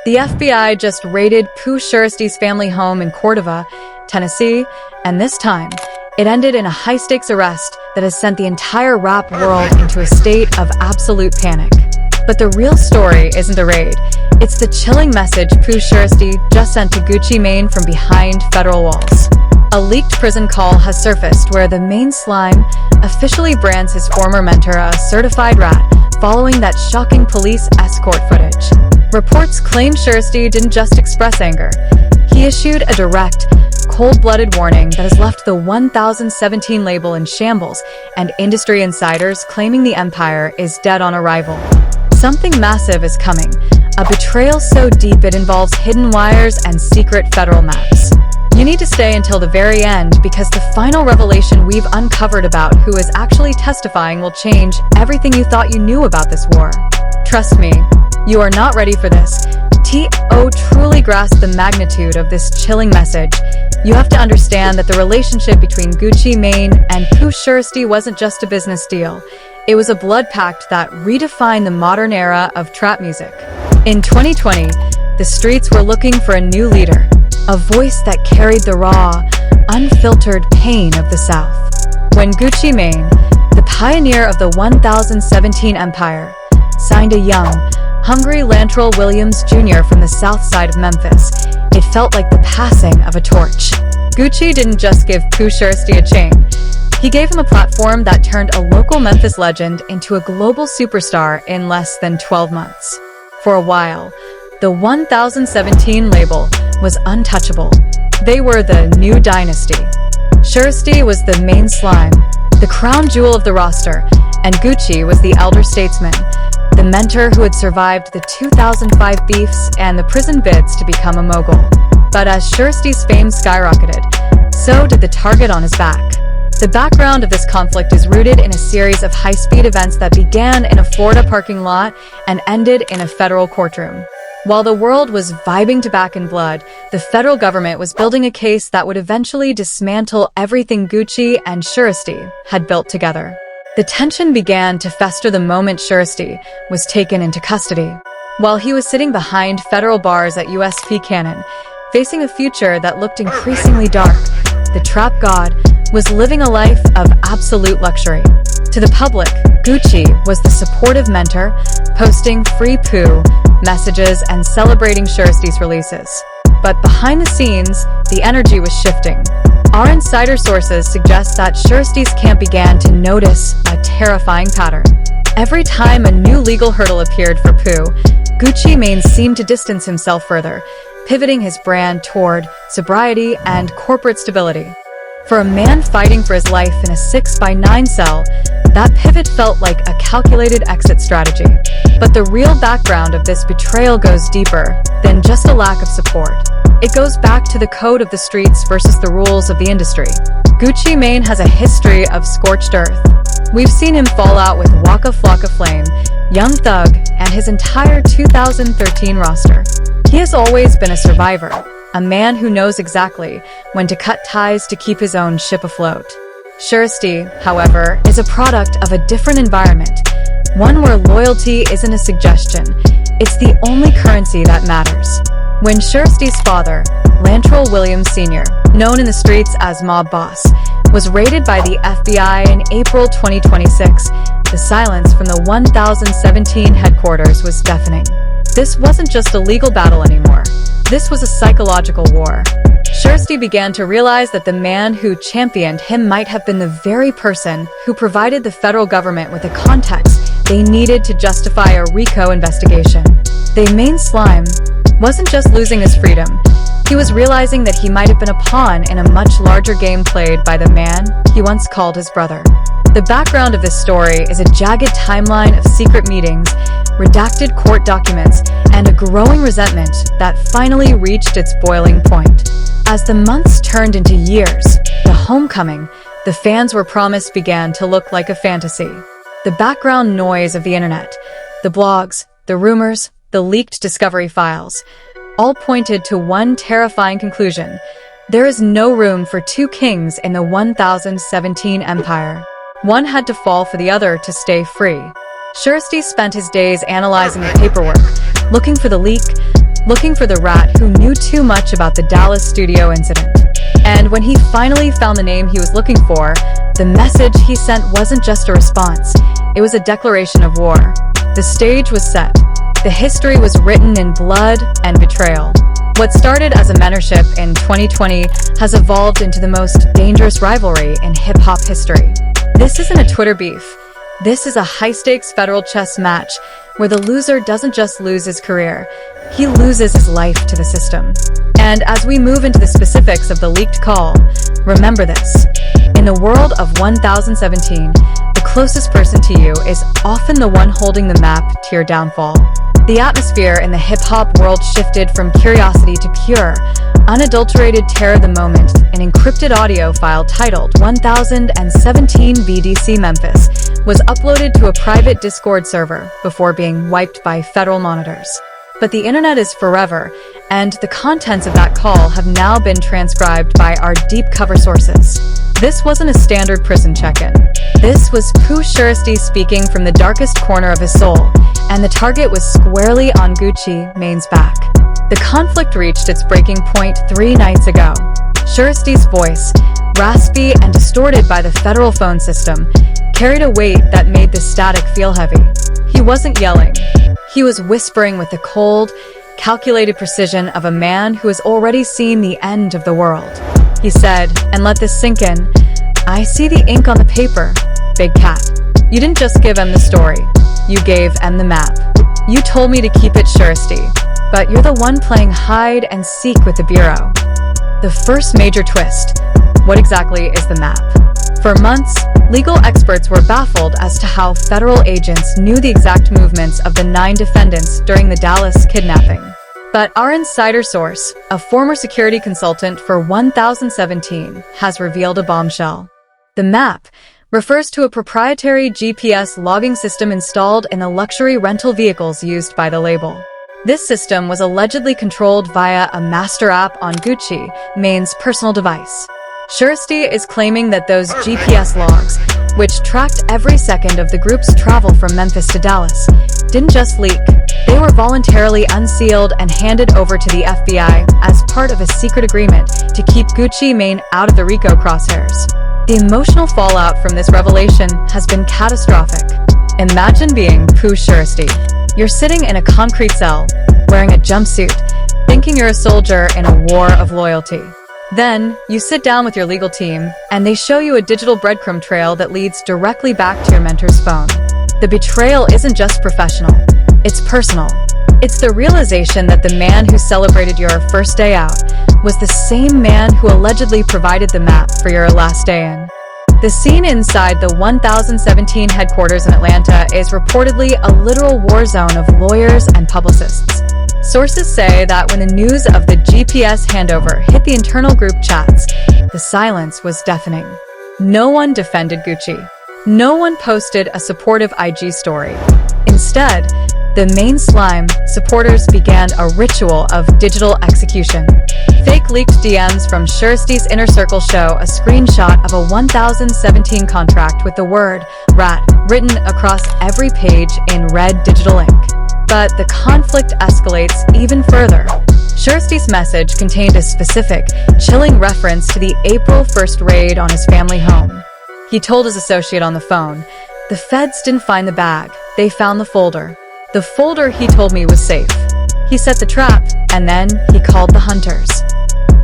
The FBI just raided Pooh Shiesty's family home in Cordova, Tennessee, and this time, it ended in a high-stakes arrest that has sent the entire rap world into a state of absolute panic. But the real story isn't the raid. It's the chilling message Pooh Shiesty just sent to Gucci Mane from behind federal walls. A leaked prison call has surfaced where the Mane slime officially brands his former mentor a certified rat following that shocking police escort footage. Reports claim Shiesty didn't just express anger. He issued a direct, cold-blooded warning that has left the 1017 label in shambles and industry insiders claiming the empire is dead on arrival. Something massive is coming, a betrayal so deep it involves hidden wires and secret federal maps. You need to stay until the very end because the final revelation we've uncovered about who is actually testifying will change everything you thought you knew about this war. Trust me, you are not ready for this. To truly grasp the magnitude of this chilling message, you have to understand that the relationship between Gucci Mane and Pooh Shiesty wasn't just a business deal. It was a blood pact that redefined the modern era of trap music. In 2020, the streets were looking for a new leader, a voice that carried the raw, unfiltered pain of the South. When Gucci Mane, the pioneer of the 1017 empire, signed a young, hungry Latrell Williams Jr. from the south side of Memphis, it felt like the passing of a torch. Gucci didn't just give Pooh Shiesty a chain. He gave him a platform that turned a local Memphis legend into a global superstar in less than 12 months. For a while, the 1017 label was untouchable. They were the new dynasty. Shiesty was the main slime, the crown jewel of the roster, and Gucci was the elder statesman, the mentor who had survived the 2005 beefs and the prison bids to become a mogul. But as Shiesty's fame skyrocketed, so did the target on his back. The background of this conflict is rooted in a series of high-speed events that began in a Florida parking lot and ended in a federal courtroom. While the world was vibing to Back in Blood, the federal government was building a case that would eventually dismantle everything Gucci and Shiesty had built together. The tension began to fester the moment Shiesty was taken into custody. While he was sitting behind federal bars at USP Cannon, facing a future that looked increasingly dark, the trap god was living a life of absolute luxury. To the public, Gucci was the supportive mentor, posting free Pooh messages and celebrating Shiesty's releases. But behind the scenes, the energy was shifting. Our insider sources suggest that Shiesty's camp began to notice a terrifying pattern. Every time a new legal hurdle appeared for Pooh, Gucci Mane seemed to distance himself further, pivoting his brand toward sobriety and corporate stability. For a man fighting for his life in a 6x9 cell, that pivot felt like a calculated exit strategy. But the real background of this betrayal goes deeper than just a lack of support. It goes back to the code of the streets versus the rules of the industry. Gucci Mane has a history of scorched earth. We've seen him fall out with Waka Flocka Flame, Young Thug, and his entire 2013 roster. He has always been a survivor, a man who knows exactly when to cut ties to keep his own ship afloat. Shiesty, however, is a product of a different environment, one where loyalty isn't a suggestion, it's the only currency that matters. When Shiesty's father, Latrell Williams Sr., known in the streets as Mob Boss, was raided by the FBI in April 2026, the silence from the 1017 headquarters was deafening. This wasn't just a legal battle anymore. This was a psychological war. Shiesty began to realize that the man who championed him might have been the very person who provided the federal government with the context they needed to justify a RICO investigation. The Mane slime wasn't just losing his freedom. He was realizing that he might have been a pawn in a much larger game played by the man he once called his brother. The background of this story is a jagged timeline of secret meetings, redacted court documents, and a growing resentment that finally reached its boiling point. As the months turned into years, the homecoming the fans were promised began to look like a fantasy. The background noise of the internet, the blogs, the rumors, the leaked discovery files, all pointed to one terrifying conclusion. There is no room for two kings in the 1017 empire. One had to fall for the other to stay free. Shiesty spent his days analyzing the paperwork, looking for the leak, looking for the rat who knew too much about the Dallas studio incident. And when he finally found the name he was looking for, the message he sent wasn't just a response, it was a declaration of war. The stage was set. The history was written in blood and betrayal. What started as a mentorship in 2020 has evolved into the most dangerous rivalry in hip-hop history. This isn't a Twitter beef. This is a high-stakes federal chess match where the loser doesn't just lose his career, he loses his life to the system. And as we move into the specifics of the leaked call, remember this. In the world of 1017, the closest person to you is often the one holding the map to your downfall. The atmosphere in the hip-hop world shifted from curiosity to pure, unadulterated terror the moment an encrypted audio file titled 1017 BDC Memphis was uploaded to a private Discord server before being wiped by federal monitors. But the internet is forever, and the contents of that call have now been transcribed by our deep cover sources. This wasn't a standard prison check-in. This was Pooh Shiesty speaking from the darkest corner of his soul, and the target was squarely on Gucci Mane's back. The conflict reached its breaking point 3 nights ago. Shiesty's voice, raspy and distorted by the federal phone system, carried a weight that made the static feel heavy. He wasn't yelling. He was whispering with the cold, calculated precision of a man who has already seen the end of the world. He said, and let this sink in, "I see the ink on the paper, Big Cat. You didn't just give em the story. You gave em the map. You told me to keep it Shiesty, but you're the one playing hide and seek with the Bureau." The first major twist. What exactly is the map? For months, legal experts were baffled as to how federal agents knew the exact movements of the 9 defendants during the Dallas kidnapping. But our insider source, a former security consultant for 1017, has revealed a bombshell. The map refers to a proprietary GPS logging system installed in the luxury rental vehicles used by the label. This system was allegedly controlled via a master app on Gucci Mane's personal device. Shiesty is claiming that those GPS logs, which tracked every second of the group's travel from Memphis to Dallas, didn't just leak. They were voluntarily unsealed and handed over to the FBI as part of a secret agreement to keep Gucci Mane out of the RICO crosshairs. The emotional fallout from this revelation has been catastrophic. Imagine being Pooh Shiesty. You're sitting in a concrete cell, wearing a jumpsuit, thinking you're a soldier in a war of loyalty. Then, you sit down with your legal team, and they show you a digital breadcrumb trail that leads directly back to your mentor's phone. The betrayal isn't just professional, it's personal. It's the realization that the man who celebrated your first day out was the same man who allegedly provided the map for your last day in. The scene inside the 1017 headquarters in Atlanta is reportedly a literal war zone of lawyers and publicists. Sources say that when the news of the GPS handover hit the internal group chats, the silence was deafening. No one defended Gucci. No one posted a supportive IG story. Instead, the Mane slime supporters began a ritual of digital execution. Fake leaked DMs from Shiesty's inner circle show a screenshot of a 1017 contract with the word rat written across every page in red digital ink. But the conflict escalates even further. Shiesty's message contained a specific, chilling reference to the April 1st raid on his family home. He told his associate on the phone, "The feds didn't find the bag, they found the folder. The folder, he told me, was safe." He set the trap, and then he called the hunters.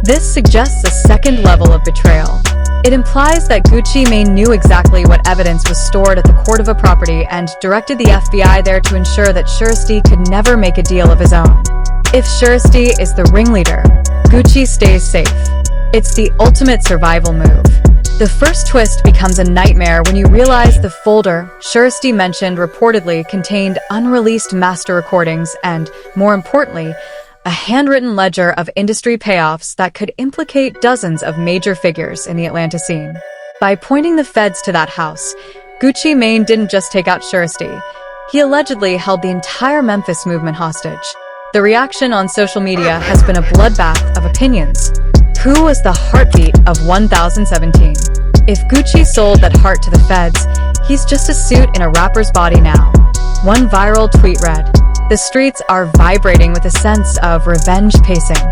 This suggests a second level of betrayal. It implies that Gucci Mane knew exactly what evidence was stored at the Cordova property and directed the FBI there to ensure that Shiesty could never make a deal of his own. If Shiesty is the ringleader, Gucci stays safe. It's the ultimate survival move. The first twist becomes a nightmare when you realize the folder Shiesty mentioned reportedly contained unreleased master recordings and, more importantly, a handwritten ledger of industry payoffs that could implicate dozens of major figures in the Atlanta scene. By pointing the feds to that house, Gucci Mane didn't just take out Shiesty. He allegedly held the entire Memphis movement hostage. The reaction on social media has been a bloodbath of opinions. Who was the heartbeat of 1017? If Gucci sold that heart to the feds, he's just a suit in a rapper's body now. One viral tweet read, The streets are vibrating with a sense of revenge pacing.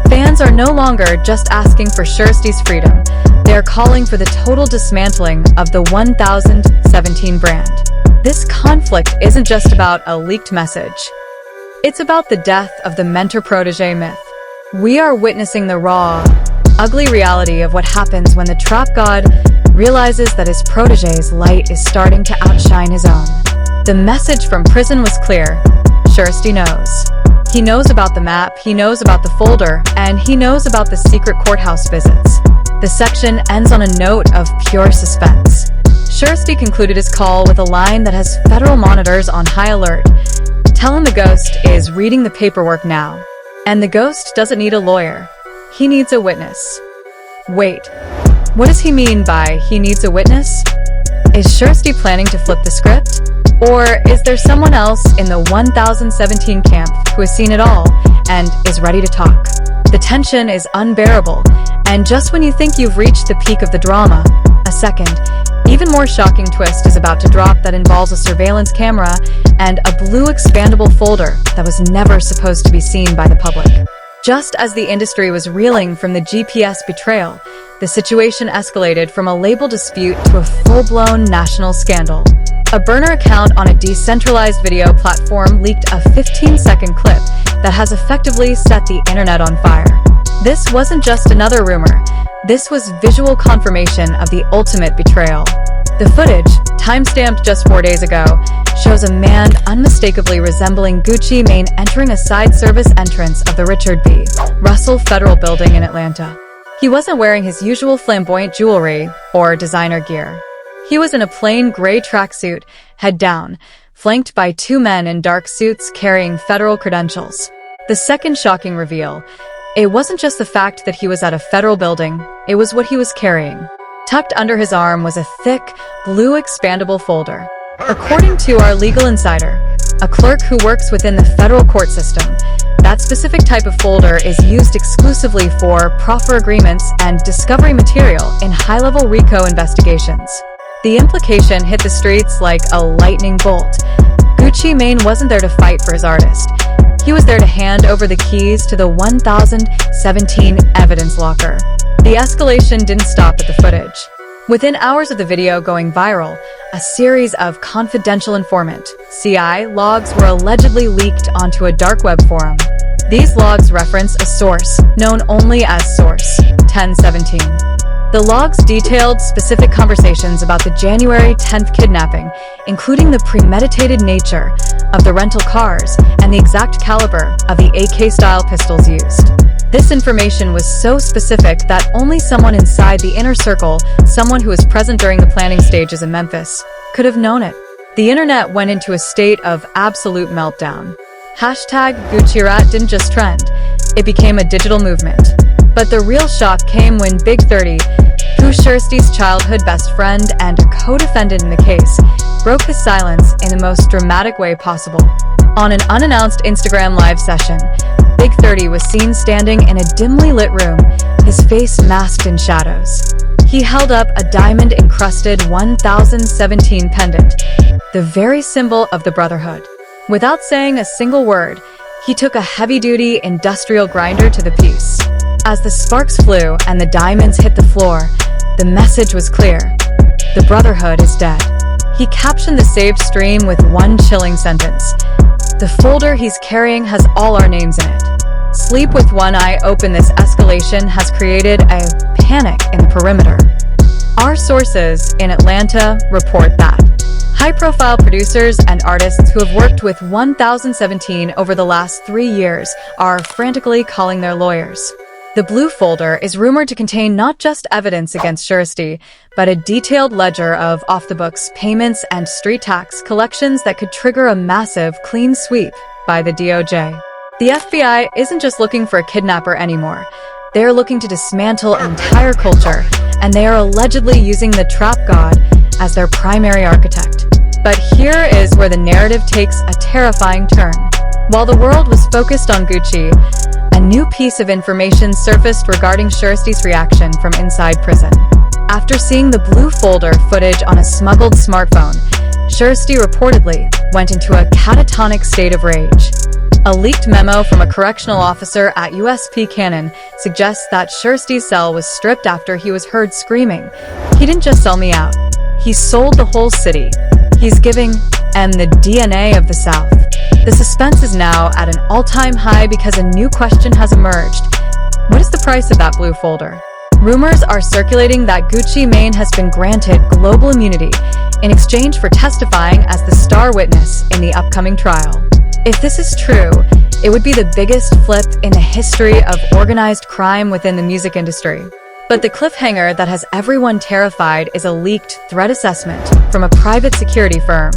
Fans are no longer just asking for Shiesty's freedom. They are calling for the total dismantling of the 1017 brand. This conflict isn't just about a leaked message. It's about the death of the mentor-protege myth. We are witnessing the raw, ugly reality of what happens when the trap god realizes that his protege's light is starting to outshine his own. The message from prison was clear. Shiesty knows. He knows about the map, he knows about the folder, and he knows about the secret courthouse visits. The section ends on a note of pure suspense. Shiesty concluded his call with a line that has federal monitors on high alert. Tell him the ghost is reading the paperwork now. And the ghost doesn't need a lawyer. He needs a witness. Wait, what does he mean by he needs a witness? Is Shiesty planning to flip the script? Or is there someone else in the 1017 camp who has seen it all and is ready to talk? The tension is unbearable, and just when you think you've reached the peak of the drama, a second, even more shocking twist is about to drop that involves a surveillance camera and a blue expandable folder that was never supposed to be seen by the public. Just as the industry was reeling from the GPS betrayal, the situation escalated from a label dispute to a full-blown national scandal. A burner account on a decentralized video platform leaked a 15-second clip that has effectively set the internet on fire. This wasn't just another rumor. This was visual confirmation of the ultimate betrayal. The footage, timestamped just 4 days ago, shows a man unmistakably resembling Gucci Mane entering a side service entrance of the Richard B. Russell Federal Building in Atlanta. He wasn't wearing his usual flamboyant jewelry or designer gear. He was in a plain gray tracksuit, head down, flanked by two men in dark suits carrying federal credentials. The second shocking reveal, it wasn't just the fact that he was at a federal building, it was what he was carrying. Tucked under his arm was a thick, blue expandable folder. According to our legal insider, a clerk who works within the federal court system, that specific type of folder is used exclusively for proffer agreements and discovery material in high-level RICO investigations. The implication hit the streets like a lightning bolt. Gucci Mane wasn't there to fight for his artist. He was there to hand over the keys to the 1017 evidence locker. The escalation didn't stop at the footage. Within hours of the video going viral, a series of confidential informant (CI) logs were allegedly leaked onto a dark web forum. These logs reference a source, known only as Source 1017. The logs detailed specific conversations about the January 10th kidnapping, including the premeditated nature of the rental cars and the exact caliber of the AK-style pistols used. This information was so specific that only someone inside the inner circle, someone who was present during the planning stages in Memphis, could have known it. The internet went into a state of absolute meltdown. #GucciRat didn't just trend, it became a digital movement. But the real shock came when Big 30, Pooh Shiesty's childhood best friend and a co-defendant in the case, broke his silence in the most dramatic way possible. On an unannounced Instagram live session, Big 30 was seen standing in a dimly lit room, his face masked in shadows. He held up a diamond-encrusted 1017 pendant, the very symbol of the Brotherhood. Without saying a single word, he took a heavy-duty industrial grinder to the piece. As the sparks flew and the diamonds hit the floor, the message was clear. The Brotherhood is dead. He captioned the saved stream with one chilling sentence. The folder he's carrying has all our names in it. Sleep with one eye open. This escalation has created a panic in the perimeter. Our sources in Atlanta report that high-profile producers and artists who have worked with 1017 over the last 3 years are frantically calling their lawyers. The blue folder is rumored to contain not just evidence against Shiesty, but a detailed ledger of off-the-books payments and street tax collections that could trigger a massive clean sweep by the DOJ. The FBI isn't just looking for a kidnapper anymore. They are looking to dismantle an entire culture, and they are allegedly using the trap god as their primary architect. But here is where the narrative takes a terrifying turn. While the world was focused on Gucci, a new piece of information surfaced regarding Shiesty's reaction from inside prison. After seeing the blue folder footage on a smuggled smartphone, Shiesty reportedly went into a catatonic state of rage. A leaked memo from a correctional officer at USP Cannon suggests that Shiesty's cell was stripped after he was heard screaming, "He didn't just sell me out. He sold the whole city. He's giving M the DNA of the South." The suspense is now at an all-time high because a new question has emerged. What is the price of that blue folder? Rumors are circulating that Gucci Mane has been granted global immunity in exchange for testifying as the star witness in the upcoming trial. If this is true, it would be the biggest flip in the history of organized crime within the music industry. But the cliffhanger that has everyone terrified is a leaked threat assessment from a private security firm.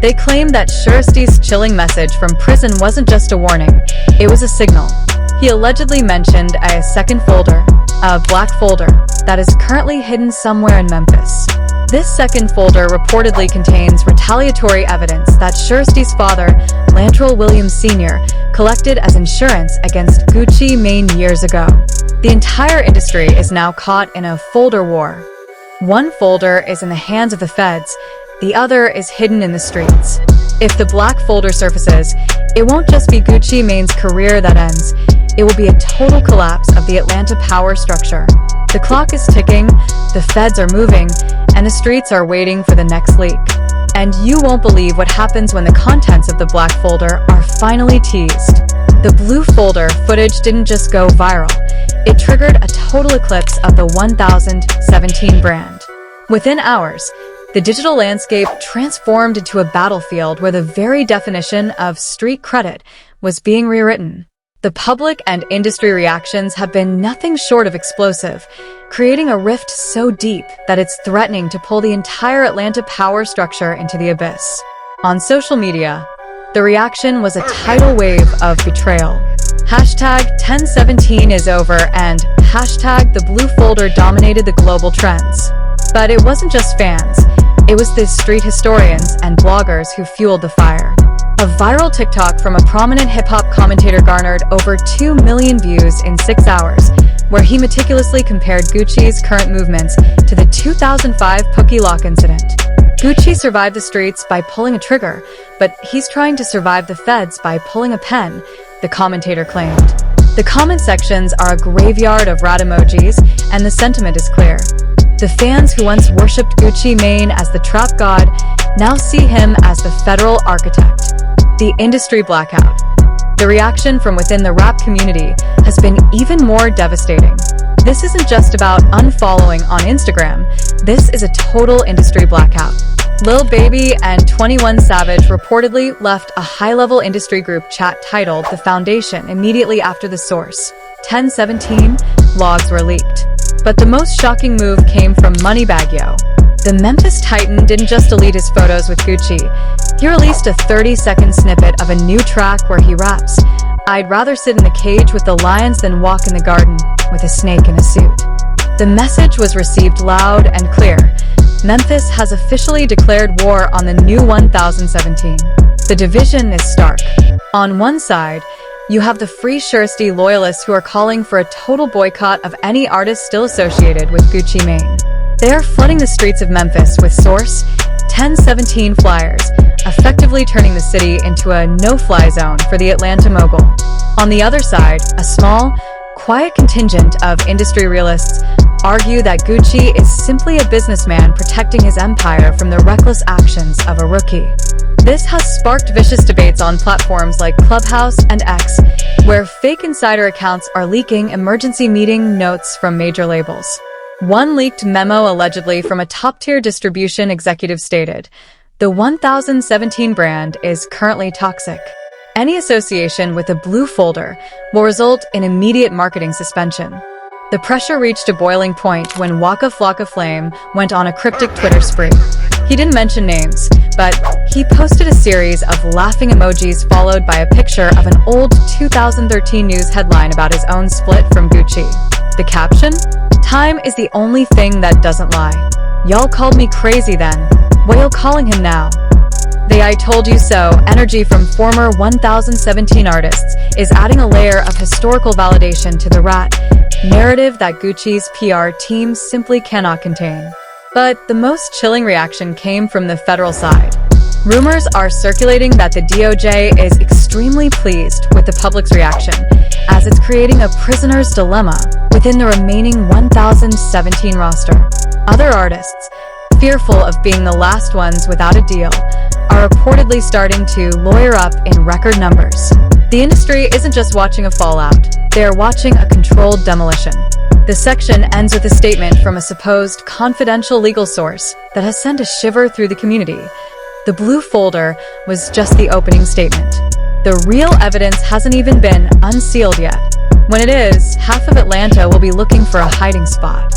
They claim that Shiesty's chilling message from prison wasn't just a warning, it was a signal. He allegedly mentioned a second folder, a black folder, that is currently hidden somewhere in Memphis. This second folder reportedly contains retaliatory evidence that Shiesty's father, Lantrell Williams Sr., collected as insurance against Gucci Mane years ago. The entire industry is now caught in a folder war. One folder is in the hands of the feds, the other is hidden in the streets. If the black folder surfaces, it won't just be Gucci Mane's career that ends, it will be a total collapse of the Atlanta power structure. The clock is ticking, the feds are moving, and the streets are waiting for the next leak. And you won't believe what happens when the contents of the black folder are finally teased. The blue folder footage didn't just go viral, it triggered a total eclipse of the 1017 brand. Within hours, the digital landscape transformed into a battlefield where the very definition of street credit was being rewritten. The public and industry reactions have been nothing short of explosive, creating a rift so deep that it's threatening to pull the entire Atlanta power structure into the abyss. On social media, the reaction was a tidal wave of betrayal. Hashtag 1017 is over and hashtag the blue folder dominated the global trends. But it wasn't just fans, it was the street historians and bloggers who fueled the fire. A viral TikTok from a prominent hip-hop commentator garnered over 2 million views in 6 hours, where he meticulously compared Gucci's current movements to the 2005 Pookie Lock incident. Gucci survived the streets by pulling a trigger, but he's trying to survive the feds by pulling a pen, the commentator claimed. The comment sections are a graveyard of rat emojis, and the sentiment is clear. The fans who once worshipped Gucci Mane as the trap god now see him as the federal architect. The industry blackout. The reaction from within the rap community has been even more devastating. This isn't just about unfollowing on Instagram, this is a total industry blackout. Lil Baby and 21 Savage reportedly left a high-level industry group chat titled The Foundation immediately after the source. 1017 logs were leaked. But the most shocking move came from Moneybagg Yo. The Memphis Titan didn't just delete his photos with Gucci, he released a 30-second snippet of a new track where he raps, "I'd rather sit in the cage with the lions than walk in the garden with a snake in a suit." The message was received loud and clear. Memphis has officially declared war on the new 1017. The division is stark. On one side, you have the Free Shiesty loyalists who are calling for a total boycott of any artist still associated with Gucci Mane. They are flooding the streets of Memphis with Source 1017 flyers, effectively turning the city into a no-fly zone for the Atlanta mogul. On the other side, a small, quiet contingent of industry realists argue that Gucci is simply a businessman protecting his empire from the reckless actions of a rookie. This has sparked vicious debates on platforms like Clubhouse and X, where fake insider accounts are leaking emergency meeting notes from major labels. One leaked memo allegedly from a top-tier distribution executive stated, "The 1017 brand is currently toxic. Any association with a blue folder will result in immediate marketing suspension." The pressure reached a boiling point when Waka Flocka Flame went on a cryptic Twitter spree. He didn't mention names, but he posted a series of laughing emojis followed by a picture of an old 2013 news headline about his own split from Gucci. The caption? "Time is the only thing that doesn't lie. Y'all called me crazy then. What y'all calling him now?" The "I told you so" energy from former 1017 artists is adding a layer of historical validation to the rat narrative that Gucci's PR team simply cannot contain. But the most chilling reaction came from the federal side. Rumors are circulating that the DOJ is extremely pleased with the public's reaction, as it's creating a prisoner's dilemma within the remaining 1,017 roster. Other artists, fearful of being the last ones without a deal, are reportedly starting to lawyer up in record numbers. The industry isn't just watching a fallout, they are watching a controlled demolition. The section ends with a statement from a supposed confidential legal source that has sent a shiver through the community. The blue folder was just the opening statement. The real evidence hasn't even been unsealed yet. When it is, half of Atlanta will be looking for a hiding spot.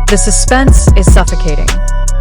The suspense is suffocating.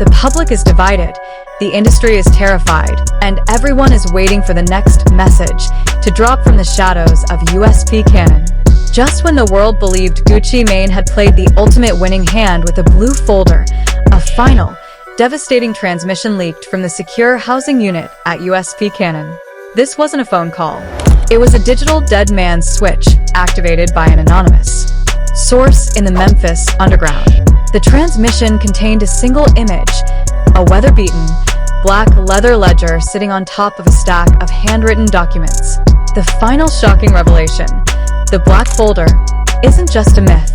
The public is divided, the industry is terrified, and everyone is waiting for the next message to drop from the shadows of USP canon. Just when the world believed Gucci Mane had played the ultimate winning hand with a blue folder, a final, devastating transmission leaked from the secure housing unit at USP Cannon. This wasn't a phone call. It was a digital dead man's switch activated by an anonymous source in the Memphis underground. The transmission contained a single image, a weather-beaten, black leather ledger sitting on top of a stack of handwritten documents. The final shocking revelation: the black folder isn't just a myth.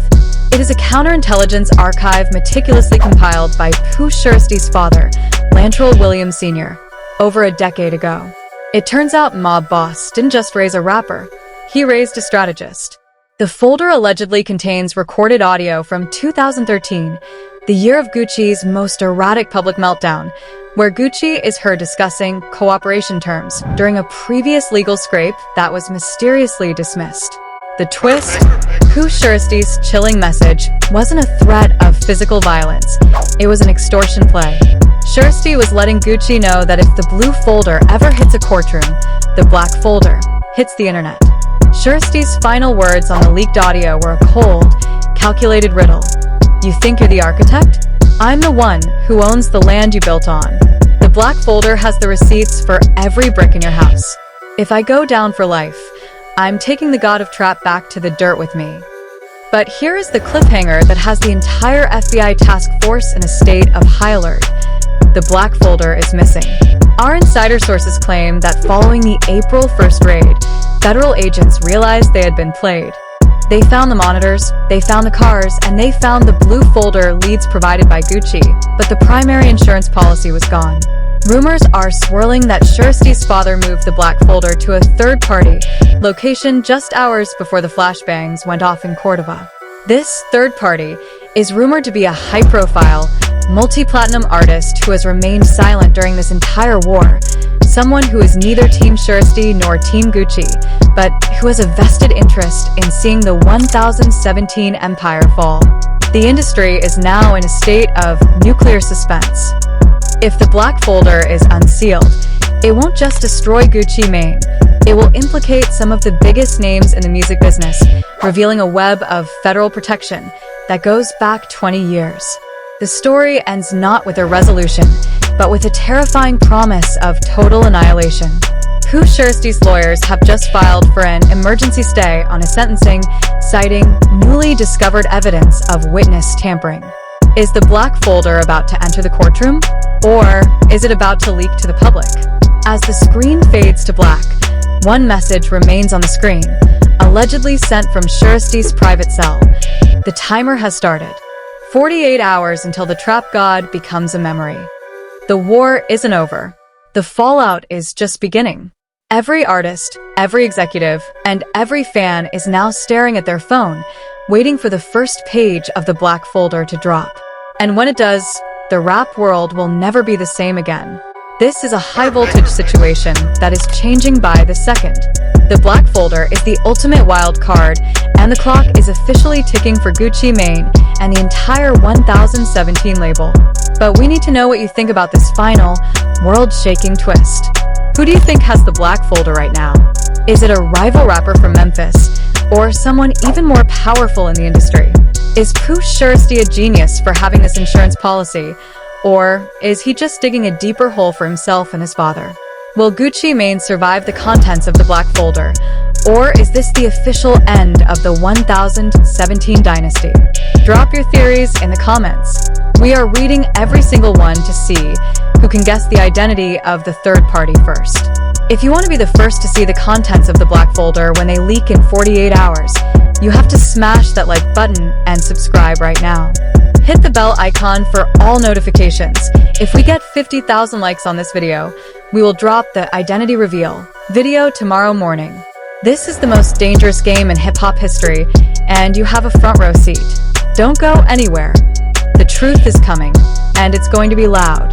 It is a counterintelligence archive meticulously compiled by Pooh Shiesty's father, Lantrell Williams Sr., over a decade ago. It turns out Mob Boss didn't just raise a rapper, he raised a strategist. The folder allegedly contains recorded audio from 2013, the year of Gucci's most erratic public meltdown, where Gucci is heard discussing cooperation terms during a previous legal scrape that was mysteriously dismissed. The twist: Pooh Shiesty's chilling message wasn't a threat of physical violence, it was an extortion play. Shiesty was letting Gucci know that if the blue folder ever hits a courtroom, the black folder hits the internet. Shiesty's final words on the leaked audio were a cold, calculated riddle. You think you're the architect? I'm the one who owns the land you built on. The black folder has the receipts for every brick in your house. If I go down for life, I'm taking the god of trap back to the dirt with me. But here is the cliffhanger that has the entire FBI task force in a state of high alert. The black folder is missing. Our insider sources claim that following the April 1st raid, federal agents realized they had been played. They found the monitors, they found the cars, and they found the blue folder leads provided by Gucci, but the primary insurance policy was gone. Rumors are swirling that Shiesty's father moved the black folder to a third-party location just hours before the flashbangs went off in Cordova. This third party is rumored to be a high-profile, multi-platinum artist who has remained silent during this entire war, someone who is neither Team Shiesty nor Team Gucci, but who has a vested interest in seeing the 1017 empire fall. The industry is now in a state of nuclear suspense. If the black folder is unsealed, it won't just destroy Gucci Mane, it will implicate some of the biggest names in the music business, revealing a web of federal protection that goes back 20 years. The story ends not with a resolution, but with a terrifying promise of total annihilation. Pooh Shiesty's lawyers have just filed for an emergency stay on his sentencing, citing newly discovered evidence of witness tampering. Is the black folder about to enter the courtroom? Or is it about to leak to the public? As the screen fades to black, one message remains on the screen, allegedly sent from Shiesty's private cell. The timer has started. 48 hours until the trap god becomes a memory. The war isn't over. The fallout is just beginning. Every artist, every executive, and every fan is now staring at their phone, waiting for the first page of the black folder to drop. And when it does, the rap world will never be the same again. This is a high-voltage situation that is changing by the second. The black folder is the ultimate wild card, and the clock is officially ticking for Gucci Mane and the entire 1017 label. But we need to know what you think about this final, world-shaking twist. Who do you think has the black folder right now? Is it a rival rapper from Memphis, or someone even more powerful in the industry? Is Pooh Shiesty a genius for having this insurance policy, or is he just digging a deeper hole for himself and his father? Will Gucci Mane survive the contents of the black folder, or is this the official end of the 1017 dynasty? Drop your theories in the comments. We are reading every single one to see who can guess the identity of the third party first. If you want to be the first to see the contents of the black folder when they leak in 48 hours, you have to smash that like button and subscribe right now. Hit the bell icon for all notifications. If we get 50,000 likes on this video, we will drop the identity reveal video tomorrow morning. This is the most dangerous game in hip-hop history, and you have a front row seat. Don't go anywhere. The truth is coming, and it's going to be loud.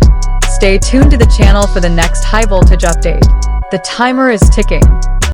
Stay tuned to the channel for the next high voltage update. The timer is ticking.